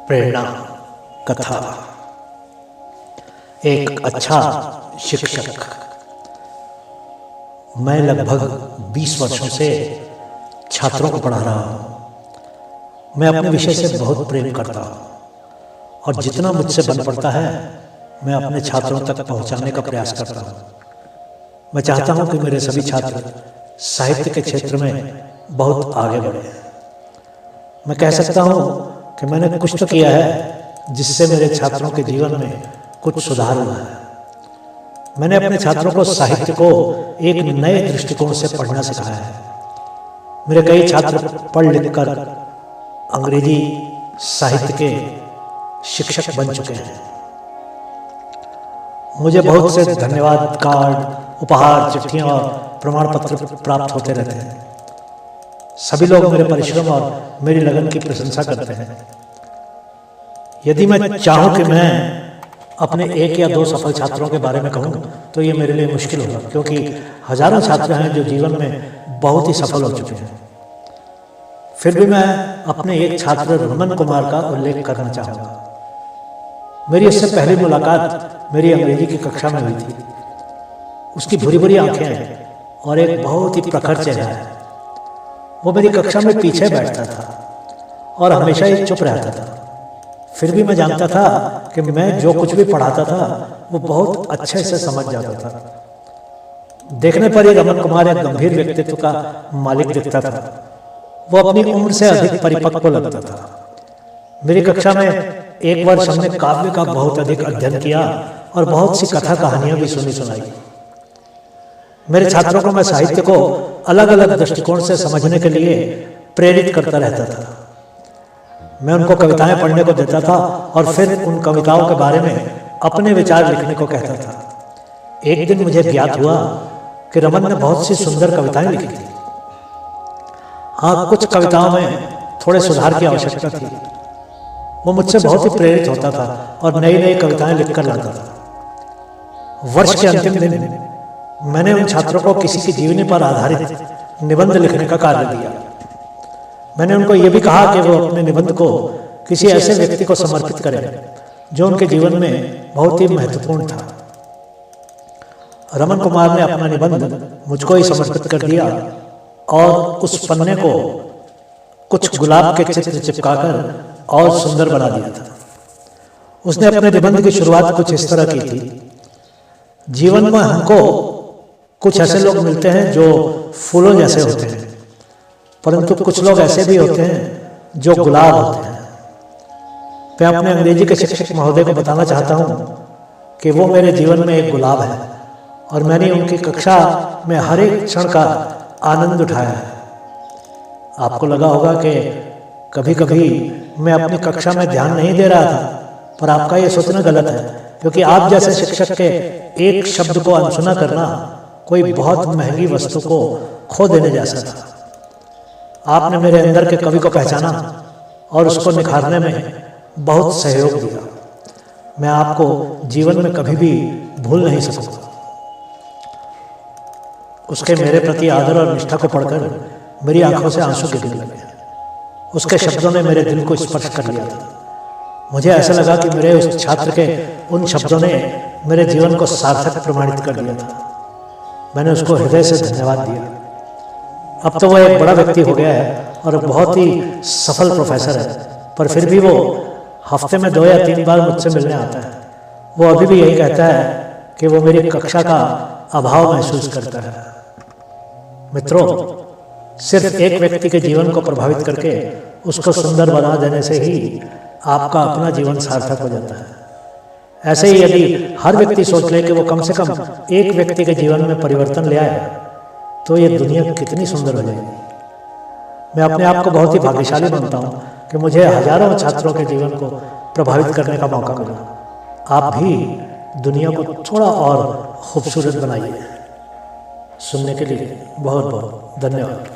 प्रेरणा कथा। एक अच्छा शिक्षक। मैं लगभग 20 वर्षों से छात्रों को पढ़ा रहा हूँ। मैं अपने विषय से बहुत प्रेम करता हूँ और जितना मुझसे बन पड़ता है मैं अपने छात्रों तक पहुँचाने का प्रयास करता हूँ। मैं चाहता हूँ कि मेरे सभी छात्र साहित्य के क्षेत्र में बहुत आगे बढ़े। मैं कह सकता हूँ कि मैंने कुछ तो किया है जिससे मेरे छात्रों के जीवन में कुछ सुधार हुआ है। मैंने अपने छात्रों को साहित्य को एक नए दृष्टिकोण से पढ़ना सिखाया है। मेरे कई छात्र पढ़ लिख कर अंग्रेजी साहित्य के शिक्षक बन चुके हैं। मुझे बहुत से धन्यवाद कार्ड, उपहार, चिट्ठियां और प्रमाण पत्र प्राप्त होते रहते हैं। सभी लोग मेरे परिश्रम और मेरी लगन की प्रशंसा करते हैं। यदि मैं चाहूं कि मैं अपने एक या दो सफल छात्रों के बारे में कहूं तो ये मेरे लिए मुश्किल होगा, क्योंकि हजारों छात्र हैं जो जीवन में बहुत ही सफल हो चुके हैं। फिर भी मैं अपने एक छात्र रमन कुमार का उल्लेख करना चाहूँगा। मेरी उससे पहली मुलाकात मेरी अंग्रेजी की कक्षा में हुई थी। उसकी भूरी भूरी आंखें हैं और एक बहुत ही प्रखर चेहरा है। वो मेरी कक्षा में पीछे बैठता था और हमेशा ही चुप रहता था। फिर भी मैं जानता था कि मैं जो कुछ भी पढ़ाता था वो बहुत अच्छे से समझ जाता था। देखने पर ही रमन कुमार एक गंभीर व्यक्तित्व का मालिक दिखता था। वो अपनी उम्र से अधिक परिपक्व लगता था। मेरी कक्षा में एक वर्ष हमने काव्य का बहुत अधिक अध्ययन किया और बहुत सी कथा कहानियां भी सुनाई। मेरे छात्रों को मैं साहित्य को अलग अलग दृष्टिकोण से समझने के लिए प्रेरित करता रहता था। मैं उनको कविताएं पढ़ने को देता था और फिर उन कविताओं के बारे में अपने विचार लिखने को कहता था। एक दिन मुझे ज्ञात हुआ कि रमन ने बहुत सी सुंदर कविताएं लिखी थी। हाँ, कुछ कविताओं में थोड़े सुधार की आवश्यकता थी। वो मुझसे बहुत ही प्रेरित होता था और नई नई कविताएं लिखकर लाता था। वर्ष के अंतिम दिन मैंने उन छात्रों को किसी की जीवनी पर आधारित निबंध लिखने का कार्य दिया। मैंने उनको यह भी कहा कि वो अपने निबंध को किसी ऐसे व्यक्ति को समर्पित करें जो उनके जीवन में बहुत ही महत्वपूर्ण था। रमन कुमार ने अपना निबंध मुझको ही समर्पित कर दिया और उस पन्ने को कुछ गुलाब के चित्र चिपकाकर और सुंदर बना दिया था। उसने अपने निबंध की शुरुआत कुछ इस तरह की थी। जीवन में हमको कुछ ऐसे लोग मिलते हैं जो फूलों जैसे होते हैं, परंतु कुछ लोग ऐसे भी होते हैं जो गुलाब होते हैं। मैं अपने अंग्रेजी के शिक्षक महोदय को बताना चाहता हूँ कि वो मेरे जीवन में एक गुलाब है और मैंने उनकी कक्षा में हर एक क्षण का आनंद उठाया है। आपको लगा होगा कि कभी कभी मैं अपनी कक्षा में ध्यान नहीं दे रहा था, पर आपका ये सोचना गलत है, क्योंकि आप जैसे शिक्षक के एक शब्द को अनसुना करना कोई बहुत महंगी वस्तु को खो देने जैसा था। आपने मेरे अंदर के कवि को पहचाना और उसको निखारने में बहुत सहयोग दिया। मैं आपको जीवन में कभी भी भूल नहीं सकूंगा। उसके मेरे प्रति आदर और निष्ठा को पढ़कर मेरी आंखों से आंसू गिरने लगे। उसके शब्दों ने मेरे दिल को स्पर्श कर लिया था। मुझे ऐसा लगा कि मेरे उस छात्र के उन शब्दों ने मेरे जीवन को सार्थक प्रमाणित कर दिया था। मैंने उसको हृदय से धन्यवाद दिया। अब तो वह एक बड़ा व्यक्ति हो गया है और बहुत ही सफल प्रोफेसर है, पर फिर भी वो हफ्ते में 2 या 3 बार मुझसे मिलने आता है। वो अभी भी यही कहता है कि वो मेरी कक्षा का अभाव महसूस करता है। मित्रों, सिर्फ एक व्यक्ति के जीवन को प्रभावित करके उसको सुंदर बना देने से ही आपका अपना जीवन सार्थक हो जाता है। ऐसे ही यदि हर व्यक्ति सोच ले कि वो कम से कम एक व्यक्ति के जीवन में परिवर्तन ले आए तो ये दुनिया कितनी सुंदर हो जाएगी। मैं अपने आप को बहुत ही भाग्यशाली मानता हूँ कि मुझे हजारों छात्रों के जीवन को प्रभावित करने का मौका मिला। आप भी दुनिया को थोड़ा और खूबसूरत बनाइए। सुनने के लिए बहुत बहुत धन्यवाद।